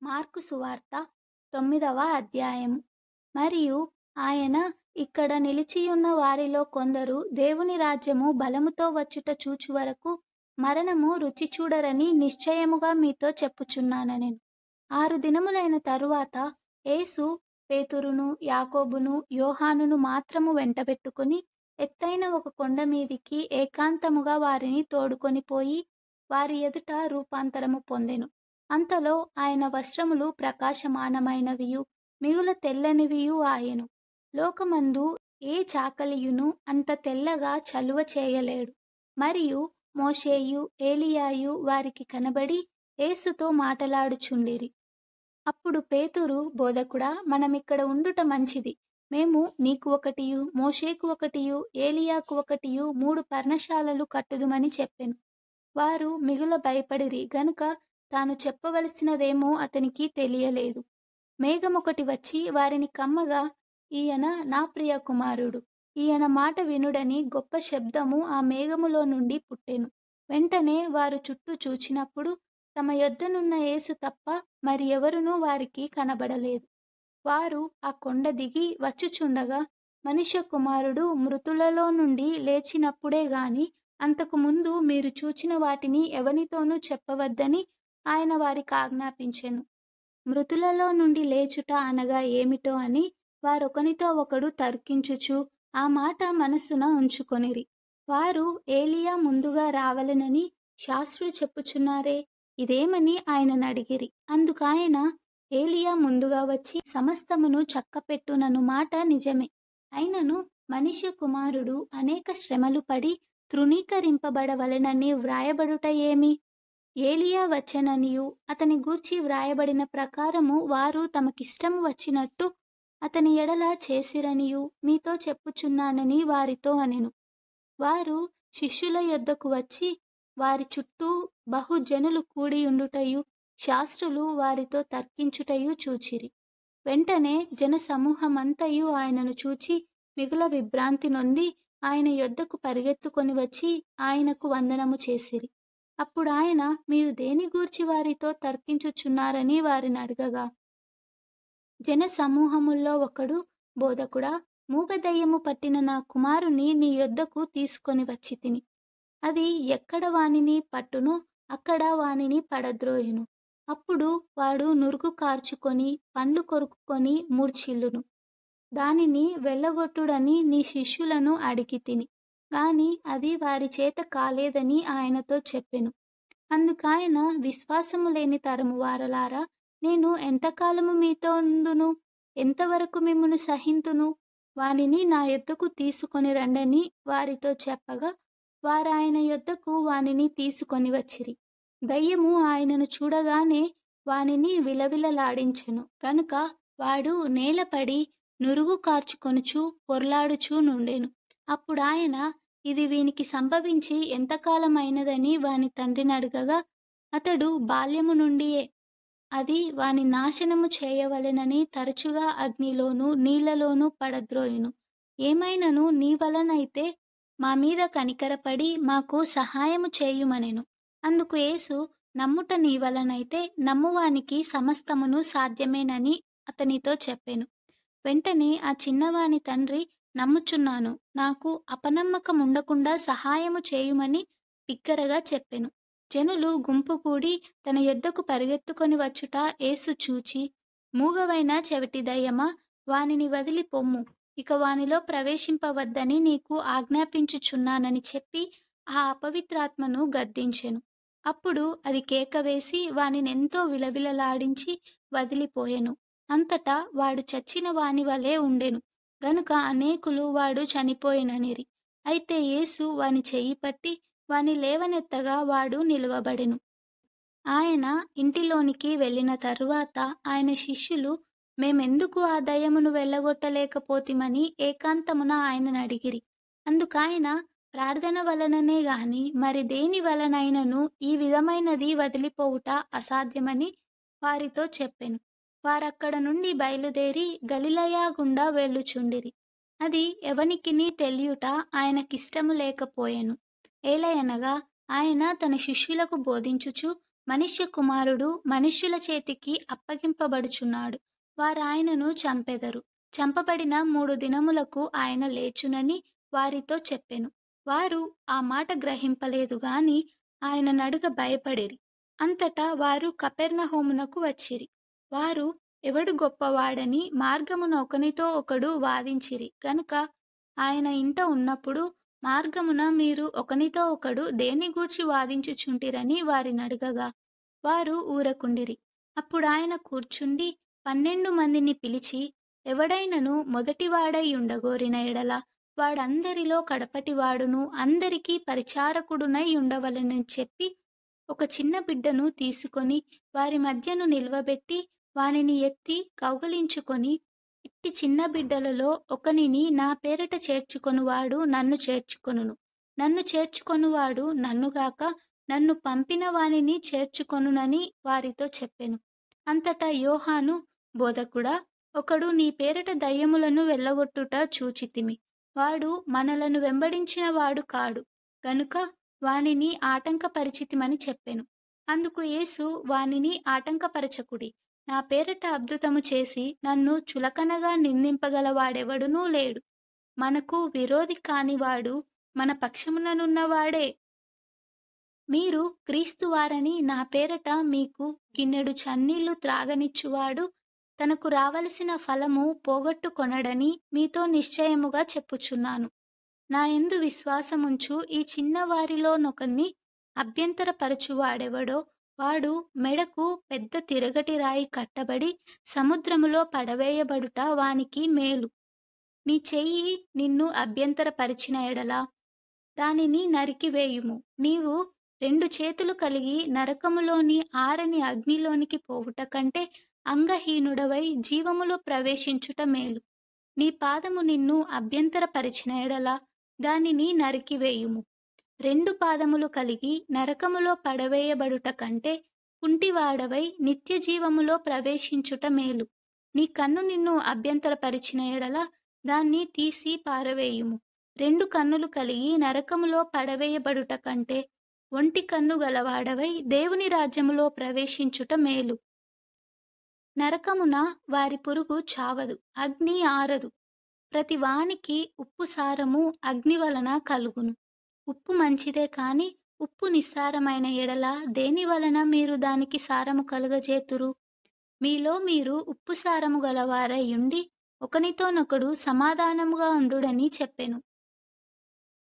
Mark సువార్త 9వ అధ్యాయము. మరియు ఆయన ఇక్కడ నిలిచియున్న వారిలో కొందరు దేవుని రాజ్యము బలముతో వచ్చుట చూచు వరకు మరణము రుచి చూడరని నిశ్చయముగా మీతో చెప్పుచున్నానెను. 6 దినములైన తరువాత యేసు పేతురును, యాకోబును, యోహానును మాత్రము వెంటబెట్టుకుని ఎత్తైన ఒక కొండ మీదికి ఏకాంతముగా వారిని తోడుకొని పోయి వారి ఎదుట రూపాంతరము పొందెను. అంతలో ఆయన వస్త్రములు ప్రకాశమానమైనవియు మిగుల తెల్లనివియు ఆయెను. లోకమందు ఏ చాకలియును అంత తెల్లగా చలువ చేయలేడు. మరియు మోషేయు, ఏలియాయు వారికి కనబడి యేసుతో మాటలాడుచుండిరి. అప్పుడు పేతురు, బోధకుడా, మనమిక్కడ ఉండుట మంచిది. మేము నీకు ఒకటియు, మోషేకు ఒకటియు, ఏలియాకు ఒకటియు 3 పర్ణశాలలు కట్టుదుమని చెప్పెను. వారు మిగుల భయపడిరి గనుక తాను చెప్పవలసినదేమో అతనికి తెలియలేదు. మేఘమొకటి వచ్చి వారిని కమ్మగా, ఈయన నా ప్రియ కుమారుడు, ఈయన మాట వినుడని గొప్ప శబ్దము ఆ మేఘములో నుండి పుట్టెను. వెంటనే వారు చుట్టూ చూచినప్పుడు తమ యొద్దనున్న యేసు తప్ప మరి ఎవరునూ వారికి కనబడలేదు. వారు ఆ కొండ దిగి వచ్చుచుండగా మనుష్య కుమారుడు మృతులలో నుండి లేచినప్పుడే గాని అంతకు ముందు మీరు చూచిన వాటిని ఎవనితోనూ చెప్పవద్దని ఆయన వారికి ఆజ్ఞాపించెను. మృతులలో నుండి లేచుట అనగా ఏమిటో అని వారొకనితో ఒకడు తర్కించుచు ఆ మాట మనస్సున ఉంచుకొనిరి. వారు ఏలియా ముందుగా రావలెనని శాస్త్రులు చెప్పుచున్నారే, ఇదేమని ఆయననడిగిరి. అందుకాయన, ఏలియా ముందుగా వచ్చి సమస్తమును చక్కపెట్టునను మాట నిజమే. అయినను మనుష్య కుమారుడు అనేక శ్రమలు పడి తృణీకరింపబడవలెనని వ్రాయబడుట ఏమి? ఏలియా వచ్చెననియు అతని గూర్చి వ్రాయబడిన ప్రకారము వారు తమకిష్టము వచ్చినట్టు అతని ఎడల చేసిరనియు మీతో చెప్పుచున్నానని వారితో అనెను. వారు శిష్యుల యొద్దకు వచ్చి వారి చుట్టూ బహుజనులు కూడియుండుటయు శాస్త్రులు వారితో తర్కించుటయు చూచిరి. వెంటనే జనసమూహమంతయు ఆయనను చూచి మిగుల విభ్రాంతి నొంది ఆయన యొద్దకు పరిగెత్తుకొని వచ్చి ఆయనకు వందనము చేసిరి. అప్పుడు ఆయన, మీరు దేని గూర్చి వారితో తర్కించుచున్నారని వారిని అడగగా, జనసమూహముల్లో ఒకడు, బోధకుడా, మూగదయ్యము పట్టిన నా కుమారుని నీ యొద్దకు తీసుకొని వచ్చి తిని. అది ఎక్కడ వానిని పట్టునో అక్కడ వానిని పడద్రోయును. అప్పుడు వాడు నురుగు కార్చుకొని పండ్లు కొరుకుకొని మూర్ఛిల్లును. దానిని వెళ్ళగొట్టుడని నీ శిష్యులను అడిగి తిని, గాని అది వారి చేత కాలేదని ఆయనతో చెప్పెను. అందుకాయన, విశ్వాసము లేని తరము వారలారా, నేను ఎంతకాలము మీతో ఉందును? ఎంతవరకు మిమ్మును సహింతును? వానిని నా యొద్దకు తీసుకొని రండని వారితో చెప్పగా వారాయన యొద్దకు వానిని తీసుకొని వచ్చిరి. దయ్యము ఆయనను చూడగానే వానిని విలవిలలాడించెను గనుక వాడు నేలపడి నురుగు కార్చుకొనుచు పొర్లాడుచూ నుండెను. అప్పుడాయన, ఇది వీనికి సంభవించి ఎంతకాలమైనదని వాని తండ్రిని అడగగా అతడు, బాల్యము నుండియే అది వాని నాశనము చేయవలెనని తరచుగా అగ్నిలోను నీళ్లలోనూ పడద్రోయును. ఏమైనను నీ వలనైతే మా మీద కనికరపడి మాకు సహాయము చేయుమనెను. అందుకు యేసు, నమ్ముట నీ వలనైతే నమ్మువానికి సమస్తమును సాధ్యమేనని అతనితో చెప్పెను. వెంటనే ఆ చిన్నవాని తండ్రి, నమ్ముచున్నాను, నాకు అపనమ్మకం ఉండకుండా సహాయము చేయుమని బిగ్గరగా చెప్పెను. జనులు గుంపు కూడి తన యొద్దకు పరిగెత్తుకొని వచ్చుట యేసు చూచి, మూగవైన చెవిటి దయ్యమా, వానిని వదిలి పొమ్ము, ఇక వానిలో ప్రవేశింపవద్దని నీకు ఆజ్ఞాపించుచున్నానని చెప్పి ఆ అపవిత్రాత్మను గద్దించెను. అప్పుడు అది కేక వేసి వానినెంతో విలవిలలాడించి వదిలిపోయెను. అంతటా వాడు చచ్చిన వాని వలె ఉండెను గనుక అనేకులు వాడు చనిపోయిననిరి. అయితే యేసు వాని చెయ్యి పట్టి వాని లేవనెత్తగా వాడు నిలువబడెను. ఆయన ఇంటిలోనికి వెళ్ళిన తరువాత ఆయన శిష్యులు, మేమెందుకు ఆ దయ్యమును వెళ్ళగొట్టలేకపోతిమని ఏకాంతమున ఆయనను అడిగిరి. అందుకాయన, ప్రార్థన వలననే గాని మరి దేని వలనైనను ఈ విధమైనది వదిలిపోవుట అసాధ్యమని వారితో చెప్పెను. వారక్కడ నుండి బయలుదేరి గలిలయ గుండా వెళ్ళుచుండిరి. అది ఎవనికిని తెలియుట ఆయనకిష్టము లేకపోయెను. ఏలయనగా ఆయన తన శిష్యులకు బోధించుచు మనుష్య కుమారుడు మనుష్యుల చేతికి అప్పగింపబడుచున్నాడు. వారాయనను చంపెదరు. చంపబడిన 3 దినములకు ఆయన లేచునని వారితో చెప్పెను. వారు ఆ మాట గ్రహింపలేదు గాని ఆయననడుగ భయపడిరి. అంతటా వారు కపెర్నహూమునకు వచ్చిరి. వారు ఎవడు గొప్పవాడని మార్గమున ఒకనితో ఒకడు వాదించిరి గనుక ఆయన ఇంట ఉన్నప్పుడు మార్గమున మీరు ఒకనితో ఒకడు దేని గూర్చి వాదించుచుంటిరని వారినడగగా వారు ఊరకుండిరి. అప్పుడాయన కూర్చుండి 12 మందిని పిలిచి, ఎవడైనను మొదటివాడై ఉండగోరిన ఎడల వాడందరిలో కడపటివాడును అందరికీ పరిచారకుడునై ఉండవలెనని చెప్పి, ఒక చిన్న బిడ్డను తీసుకొని వారి మధ్యను నిల్వబెట్టి వానిని ఎత్తి కౌగలించుకొని, ఇట్టి చిన్న బిడ్డలలో ఒకనిని నా పేరిట చేర్చుకొనువాడు నన్ను చేర్చుకొనును, నన్ను చేర్చుకొనువాడు నన్నుగాక నన్ను పంపిన వానిని చేర్చుకొనునని వారితో చెప్పెను. అంతటా యోహాను, బోధకుడా, ఒకడు నీ పేరిట దయ్యములను వెళ్ళగొట్టుట చూచితిమి. వాడు మనలను వెంబడించిన వాడు కాడు గనుక వానిని ఆటంకపరిచితిమని చెప్పెను. అందుకు యేసు, వానిని ఆటంకపరచకుడి. నా పేరిట అద్భుతము చేసి నన్ను చులకనగా నిందింపగలవాడెవడునూ లేడు. మనకు విరోధి కానివాడు మన పక్షముననున్నవాడే. మీరు క్రీస్తువారని నా పేరట మీకు గిన్నెడు చన్నీళ్లు త్రాగనిచ్చువాడు తనకు రావలసిన ఫలము పోగొట్టుకొనడని మీతో నిశ్చయముగా చెప్పుచున్నాను. నా యందు విశ్వాసముంచు ఈ చిన్నవారిలోనొకన్ని అభ్యంతరపరచువాడెవడో వాడు మెడకు పెద్ద తిరగటి రాయి కట్టబడి సముద్రములో పడవేయబడుట వానికి మేలు. నీ చెయ్యి నిన్ను అభ్యంతరపరిచిన ఎడల దానిని నరికివేయుము. నీవు 2 చేతులు కలిగి నరకములోని ఆరని అగ్నిలోనికి పోవుట కంటే అంగహీనుడవై జీవములో ప్రవేశించుట మేలు. నీ పాదము నిన్ను అభ్యంతరపరిచిన ఎడల దానిని నరికివేయుము. 2 పాదములు కలిగి నరకములో పడవేయబడుట కంటే కుంటివాడవై నిత్య జీవములో ప్రవేశించుట మేలు. నీ కన్ను నిన్ను అభ్యంతరపరిచిన ఎడల దాన్ని తీసి పారవేయుము. 2 కన్నులు కలిగి నరకములో పడవేయబడుట కంటే ఒంటి కన్ను గలవాడవై దేవుని రాజ్యములో ప్రవేశించుట మేలు. నరకమున వారి పురుగు చావదు, అగ్ని ఆరదు. ప్రతి వానికి ఉప్పు సారము అగ్ని వలన కలుగును. ఉప్పు మంచిదే కాని ఉప్పు నిస్సారమైన ఎడల దేని వలన మీరు దానికి సారము కలుగజేతురు? మీలో మీరు ఉప్పు సారము గలవారై ఉండి ఒకనితోనొకడు సమాధానముగా ఉండుడని చెప్పెను.